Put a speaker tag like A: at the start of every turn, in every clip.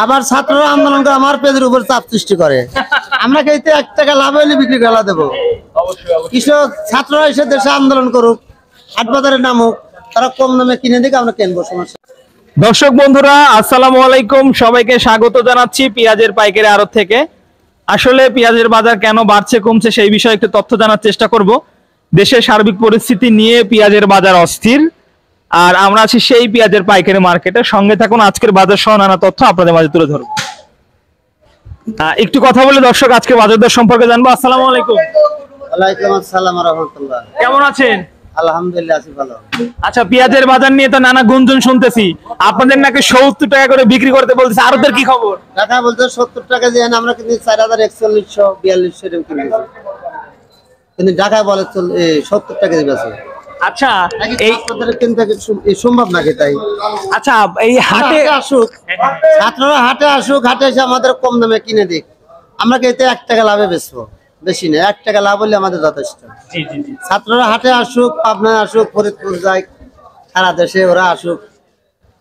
A: আবার ছাত্ররা আন্দোলন করে আমার পেজের উপর চাপ সৃষ্টি করে। আমরা কিন্তু 1 টাকা লাভ হইলে বিক্রি করে দেবো। কৃষক ছাত্ররা এসে দেশে আন্দোলন করুক, হাট বাজারে নামুক, তারা কম দামে কিনে দিকে আমরা কিনবো, সমস্যা।
B: দর্শক বন্ধুরা আসসালামু আলাইকুম, সবাইকে স্বাগত জানাচ্ছি পেঁয়াজের পাইকারি আড়ত থেকে। আসলে পেঁয়াজের বাজার কেন বাড়ছে কমছে সেই বিষয়ে একটু তথ্য জানার চেষ্টা করব। দেশের সার্বিক পরিস্থিতি নিয়ে পেঁয়াজের বাজার অস্থির, আর আমরা আছি সেই পেঁয়াজের পাইকারি মার্কেটে। সঙ্গে থাকুন, আজকের বাজার সহ নানা তথ্য আপনাদের মাঝে তুলে ধরব। একটু কথা বলে দর্শক আজকে বাজার দর সম্পর্কে জানবো। আসসালামু আলাইকুম।
A: ওয়ালাইকুম আসসালাম ওয়া রাহমাতুল্লাহ।
B: কেমন আছেন?
A: আলহামদুলিল্লাহ আছি ভালো।
B: আচ্ছা, পেঁয়াজের বাজার নিয়ে তো নানা গুঞ্জন শুনতেছি, আপনাদের নাকি 70 টাকা করে বিক্রি করতে বলতেছে, আরদের কি খবর?
A: টাকা বলতে 70 টাকা দিয়ে আমরা কিন্তু 4100 4200 এরকম কিনেছি, কিন্তু ঢাকায় বলে 70 টাকা দিয়ে বেচে।
B: আচ্ছা,
A: এই কিনতে সম্ভব নাকি? তাই
B: আচ্ছা, এই হাটে
A: আসুক ছাত্ররা, হাটে আসুক, হাটে এসে আমাদের কম দামে কিনে দিক, আমরা কিন্তু 1 টাকা লাভে বেচবো, বেশি না। 1 টাকা লাভ হলে আমাদের যথেষ্ট। ছাত্ররা হাটে আসুক, পাবনায় আসুক, ফরিদপুর যায়, সারা দেশে ওরা আসুক,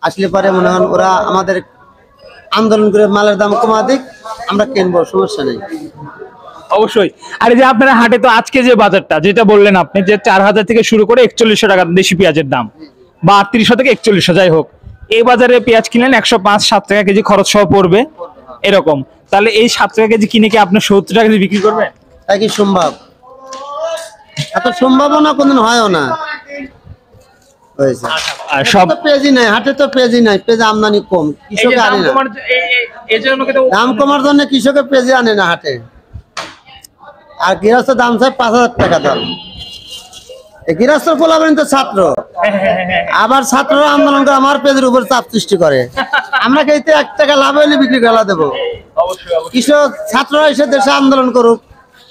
A: আসলে পরে মনে হন ওরা আমাদের আন্দোলন করে মালের দাম কমা দিক, আমরা কিনবো, সমস্যা নেই।
B: অবশ্যই। আর এই যে আপনারা হাটে তো আজকে যে বাজারটা যেটা বললেন আপনি, যে 4000 থেকে শুরু করে 4100 টাকা দেশি পেঁয়াজের দাম, বা 3800 থেকে 4100 যাই হোক, এই বাজারে পেঁয়াজ কিনলেন 105-7 টাকা কেজি খরচ সহ পড়বে এরকম। তাহলে এই 7 টাকা কেজি কিনে কি আপনি 70 টাকা কেজি বিক্রি করবেন?
A: তাই কি সম্ভব? এত সম্ভাবনা কোনদিন হয়ও না। সব পেঁয়াজই নাই হাটে, তো পেঁয়াজই নাই, পেঁয়াজ আমদানি কম, কৃষক আনে না। দাম কমার জন্য কৃষকের পেঁয়াজ আনে না হাটে, আর গৃহস্থ দাম চাই 5000 টাকা দাম। গৃহস্থ বলাবেন তো ছাত্র, আবার ছাত্ররা আন্দোলন করে আমার পেজের উপর চাপ সৃষ্টি করে। আমরা কিন্তু 1 টাকা লাভ হইলে বিক্রি করে দেবো। কৃষক ছাত্ররা এসে দেশে আন্দোলন করুক,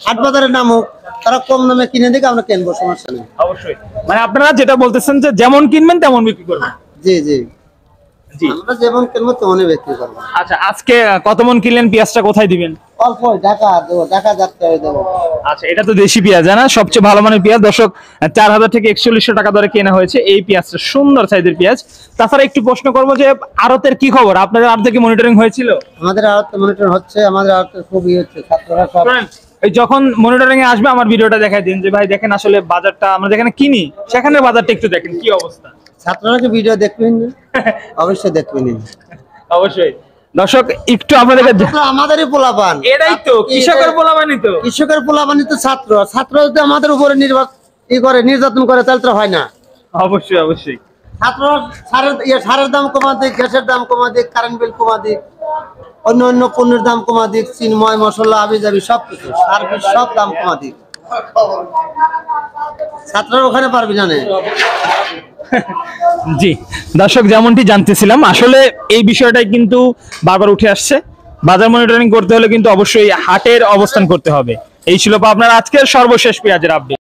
A: হাট বাজারে নামুক, তারা কম দামে কিনে দিকে আমরা কিনবো, সমস্যা নেই।
B: অবশ্যই। মানে আপনারা যেটা বলতেছেন যে যেমন কিনবেন তেমন বিক্রি করবেন।
A: জি জি জি, আমরা যেমন কিনবো তেমনই বিক্রি করবো।
B: আচ্ছা, আজকে কত মন কিনলেন? পেঁয়াজটা কোথায় দিবেন?
A: অল্প ঢাকা দেবো, ঢাকা যাত্রা দেবো।
B: আচ্ছা, এটা তো দেশি পেঁয়াজ, না সবচেয়ে ভালো মানের পেঁয়াজ। দর্শক, 4000 থেকে 4100 টাকা দরে কেনা হয়েছে এই পেঁয়াজটা, সুন্দর সাইজের পেঁয়াজ। তাছাড়া একটু প্রশ্ন করবো যে আড়তের কি খবর? আপনাদের আড়তে কি মনিটরিং হয়েছিল?
A: আমাদের আড়তে মনিটরিং হচ্ছে, আমাদের আড়তে খুবই হচ্ছে, ছাত্ররা সব।
B: এই যখন মনিটরিং এ আসবে আমার ভিডিওটা দেখাই দিন, যে ভাই দেখেন আসলে বাজারটা আমরা যেখানে কিনি সেখানে বাজারটা একটু দেখেন কি অবস্থা।
A: ছাত্ররা কি ভিডিও দেখবেন? অবশ্যই দেখবেন,
B: অবশ্যই। দর্শক, একটু আপনাদেরকে
A: আমাদেরই পোলাপান,
B: এটাই তো কৃষকের পোলাপানই, তো
A: কৃষকের পোলাপানই তো ছাত্র। ছাত্র যদি আমাদের উপরে নির্যাতন করে তাহলে তো হয় না।
B: অবশ্যই অবশ্যই।
A: ছাত্র সারের দাম কমা দিক, গ্যাসের দাম কমা দিক, কারেন্ট বিল কমা দিক, অন্য অন্য পণ্যের দাম কমা দিক, চিনময় মশলা আবি যাবি সবকিছু সার্ভিস সব দাম কমা দিক। ছাত্ররা ওখানে পারবি না।
B: জি দর্শক, যেমনটি জানতেছিলাম, আসলে এই বিষয়টাই কিন্তু বারবার উঠে আসছে। বাজার মনিটরিং করতে হলে কিন্তু অবশ্যই হাটের অবস্থান করতে হবে। এই ছিল আপনার আজকের সর্বশেষ পেঁয়াজের আপডেট।